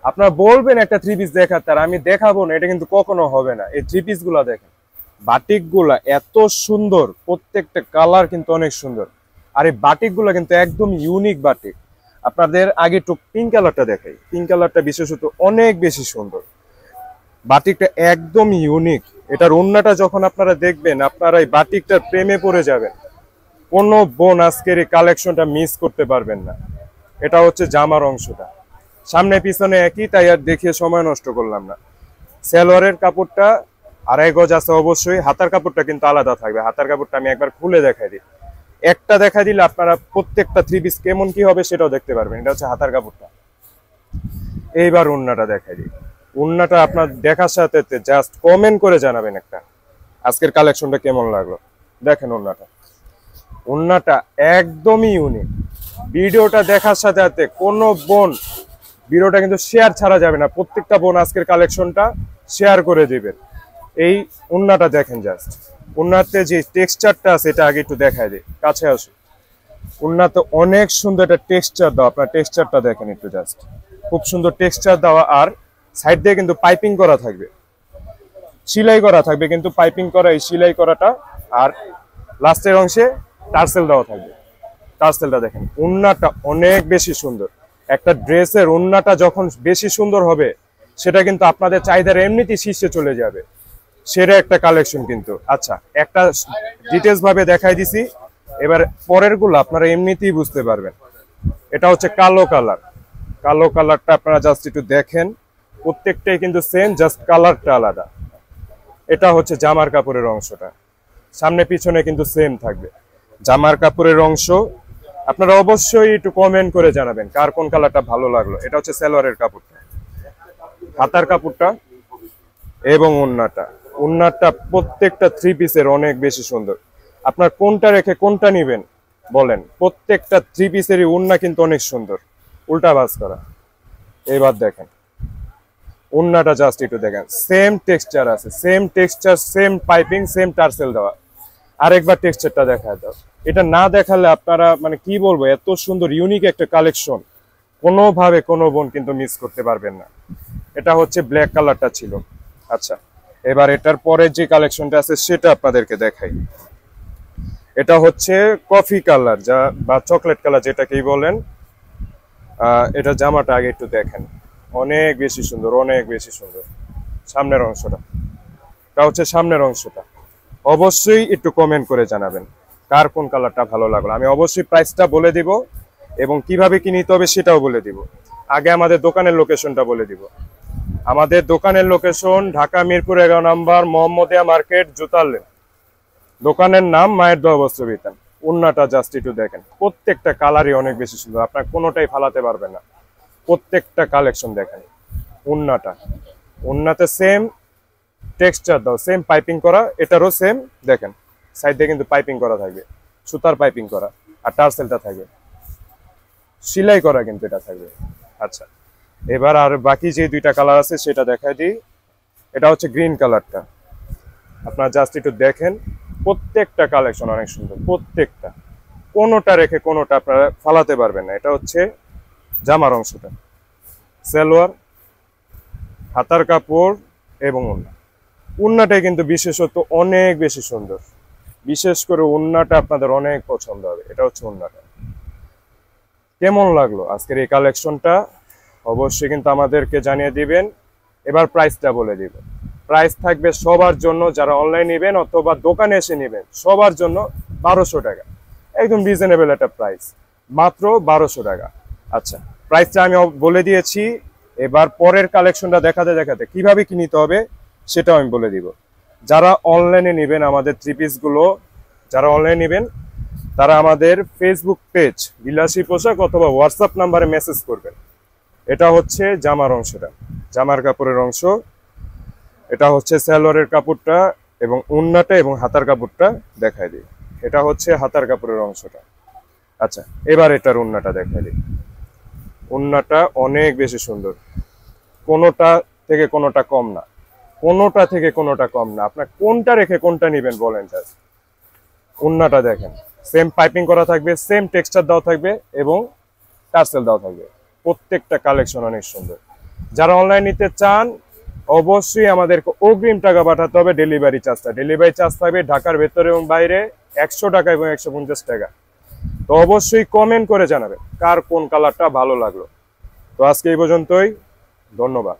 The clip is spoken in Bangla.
আপনারা বলবেন একটা থ্রি পিস দেখাতে, আর আমি দেখাবো না, এটা কিন্তু কখনো হবে না। এই থ্রি পিস গুলা দেখেন, বাটিক গুলা এত সুন্দর, প্রত্যেকটা কালার কিন্তু অনেক সুন্দর। আর এই বাটিক গুলা কিন্তু একদম ইউনিক বাটিক। আপনাদের আগে একটু পিঙ্ক কালারটা দেখাই, পিঙ্ক কালারটা বিশেষত অনেক বেশি সুন্দর। বাটিকটা একদম ইউনিক। এটার ওড়নাটা যখন আপনারা দেখবেন, আপনারা এই বাটিকটার প্রেমে পড়ে যাবেন। কোনো বোন আজকের এই কালেকশনটা মিস করতে পারবেন না। এটা হচ্ছে জামার অংশটা, সামনে পিছনে একই, তাই আর দেখিয়ে সময় নষ্ট করলাম না। সালোয়ারের কাপড়টা 2.5 গজ আছে অবশ্যই, হাতার কাপড়টা কিন্তু আলাদা থাকবে। হাতার কাপড়টা আমি একবার খুলে দেখাই দিই, একটা দেখা দিলে আপনারা প্রত্যেকটা থ্রি পিস কেমন কি হবে সেটাও দেখতে পারবেন। এটা হচ্ছে হাতার কাপড়টা। এইবার ওড়নাটা দেখাই দিই। ওড়নাটা আপনার দেখার সাথে জাস্ট কমেন্ট করে জানাবেন একটা, আজকের কালেকশনটা কেমন লাগলো। দেখেন ওড়নাটা, ওড়নাটা একদমই ইউনিক। ভিডিওটা দেখার সাথে সাথে কোনো বোন ভিডিওটা কিন্তু শেয়ার ছাড়া যাবে না, প্রত্যেকটা বোন আজকের কালেকশনটা শেয়ার করে দিবেন। এই ওড়নাটা দেখেন, জাস্ট ওড়নাতে যে টেক্সচারটা আছে এটা আগে একটু দেখাই দিই, কাছে আসুন। ওড়নাতে অনেক সুন্দর একটা টেক্সচার দেওয়া, আপনার টেক্সচারটা দেখেন একটু, জাস্ট খুব সুন্দর টেক্সচার দেওয়া। আর সাইড দিয়ে কিন্তু পাইপিং করা থাকবে, সেলাই করা থাকবে, কিন্তু পাইপিং করা, এই সেলাই করাটা। আর লাস্টের অংশে টার্সেল দেওয়া থাকবে। টার্সেলটা দেখেন, ওড়নাটা অনেক বেশি সুন্দর। একটা ড্রেসের ওড়নাটা যখন বেশি সুন্দর হবে, সেটা কিন্তু আপনাদের চাহিদার এমনিতেই শীর্ষে চলে যাবে। সেটা একটা কালেকশন কিন্তু। আচ্ছা, একটা ডিটেলস ভাবে দেখাই দিছি, এবার পরের গুলো আপনারা এমনিতেই বুঝতে পারবেন। এটা হচ্ছে কালো কালার। কালো কালারটা আপনারা জাস্ট একটু দেখেন, প্রত্যেকটাই কিন্তু সেম, জাস্ট কালারটা আলাদা। এটা হচ্ছে জামার কাপড়ের অংশটা, সামনে পিছনে কিন্তু সেম থাকবে। জামার কাপড়ের অংশ আপনারা অবশ্যই একটু কমেন্ট করে জানাবেন কার কোন কালারটা ভালো লাগলো। এটা হচ্ছে সালোয়ারের কাপড়টা, হাতার কাপড়টা এবং ওড়নাটা। ওড়নাটা প্রত্যেকটা থ্রি পিসের অনেক বেশি সুন্দর। আপনার কোনটা রেখে কোনটা নিবেন বলেন, প্রত্যেকটা থ্রি পিসেরই ওড়না কিন্তু অনেক সুন্দর, উল্টা ভাঁজ করা। এবার দেখেন ওড়নাটা, জাস্ট একটু দেখেন, সেম টেক্সচার আছে, same texture, same piping, same tassel দেওয়া। আরেকবার টেক্সচারটা দেখা দাও। এটা না দেখালে আপনারা মানে কি বলবো, এত সুন্দর ইউনিক একটা কালেকশন কোনোভাবে কোনো বোন কিন্তু মিস করতে পারবেন না। এটা হচ্ছে ব্ল্যাক কালারটা ছিল। আচ্ছা, এবার এটার পরে যে কালেকশনটা আছে সেটা আপনাদেরকে দেখাই। এটা হচ্ছে কফি কালার, যা বা চকলেট কালার যেটাকেই বলেন। এটা জামাটা আগে একটু দেখেন, অনেক বেশি সুন্দর, অনেক বেশি সুন্দর। সামনের অংশটা, এটা হচ্ছে সামনের অংশটা। অবশ্যই একটু কমেন্ট করে জানাবেন কার কোন কালারটা ভালো লাগলো। আমি অবশ্যই প্রাইসটা বলে দিব এবং কিভাবে কি নিতে হবে সেটাও বলে দিব। আগে আমাদের দোকানের লোকেশনটা বলে দিব। আমাদের দোকানের লোকেশন ঢাকা মিরপুর 11 নম্বর মোহাম্মদিয়া মার্কেট, জুতার লেন। দোকানের নাম মায়ের দোয়া বস্ত্র বিতান। ওড়নাটা জাস্ট একটু দেখেন, প্রত্যেকটা কালারই অনেক বেশি সুন্দর, আপনার কোনোটাই ফালাতে পারবেন না। প্রত্যেকটা কালেকশন দেখেন। ওড়নাটা, ওড়নাতে সেম টেক্সচার দাও, সেম পাইপিং করা, এটারও সেম দেখেন, সাইডে কিন্তু পাইপিং করা থাকবে, সুতার পাইপিং করা। আর টার্সেলটা থাকবে সেলাই করা, কিন্তু এটা থাকবে। আচ্ছা, এবার আর বাকি যে দুইটা কালার আছে সেটা দেখাই দিই। এটা হচ্ছে গ্রিন কালারটা, আপনারা জাস্ট একটু দেখেন, প্রত্যেকটা কালেকশন অনেক সুন্দর, প্রত্যেকটা, কোনোটা রেখে কোনোটা আপনারা ফালাতে পারবেন না। এটা হচ্ছে জামার অংশটা, সালোয়ার, হাতার কাপড় এবং ওড়না। ওড়নাটাই কিন্তু বিশেষত অনেক বেশি সুন্দর, বিশেষ করে ওড়নাটা আপনাদের অনেক পছন্দ হবে। এটা হচ্ছে ওড়নাটা। কেমন লাগলো আজকের এই কালেকশনটা অবশ্যই কিন্তু আমাদেরকে জানিয়ে দিবেন। এবার প্রাইসটা বলে দিব। প্রাইস থাকবে সবার জন্য, যারা অনলাইন নেবেন অথবা দোকানে এসে নেবেন সবার জন্য 1200 টাকা। একদম রিজনেবল একটা প্রাইস, মাত্র 1200 টাকা। আচ্ছা, প্রাইসটা আমি বলে দিয়েছি। এবার পরের কালেকশনটা দেখাতে দেখাতে কিভাবে কি নিতে হবে সেটাও আমি বলে দিব। যারা অনলাইনে নেবেন আমাদের থ্রি পিসগুলো, যারা অনলাইনে নেবেন তারা আমাদের ফেসবুক পেজ বিলাসী পোশাক অথবা হোয়াটসঅ্যাপ নাম্বারে মেসেজ করবেন। এটা হচ্ছে জামার অংশটা, জামার কাপড়ের অংশ। এটা হচ্ছে সালোয়ারের কাপড়টা এবং ওড়নাটা এবং হাতার কাপড়টা দেখাই দিই। এটা হচ্ছে হাতার কাপড়ের অংশটা। আচ্ছা, এবার এটার ওড়নাটা দেখাই দিই। ওড়নাটা অনেক বেশি সুন্দর, কোনোটা থেকে কোনোটা কম না, কোনোটা থেকে কোনোটা কম না। আপনার কোনটা রেখে কোনটা নেবেন বলেন জাস্ট। ওড়নাটা দেখেন, সেম পাইপিং করা থাকবে, সেম টেক্সচার দেওয়া থাকবে এবং টার্সেল দেওয়া থাকবে। প্রত্যেকটা কালেকশন অনেক সুন্দর। যারা অনলাইন নিতে চান অবশ্যই আমাদেরকে অগ্রিম টাকা পাঠাতে হবে। ডেলিভারি চার্জ থাকবে ঢাকার ভেতরে এবং বাইরে 100 টাকা এবং 150 টাকা। তো অবশ্যই কমেন্ট করে জানাবেন কার কোন কালারটা ভালো লাগলো। তো আজকে এই পর্যন্তই, ধন্যবাদ।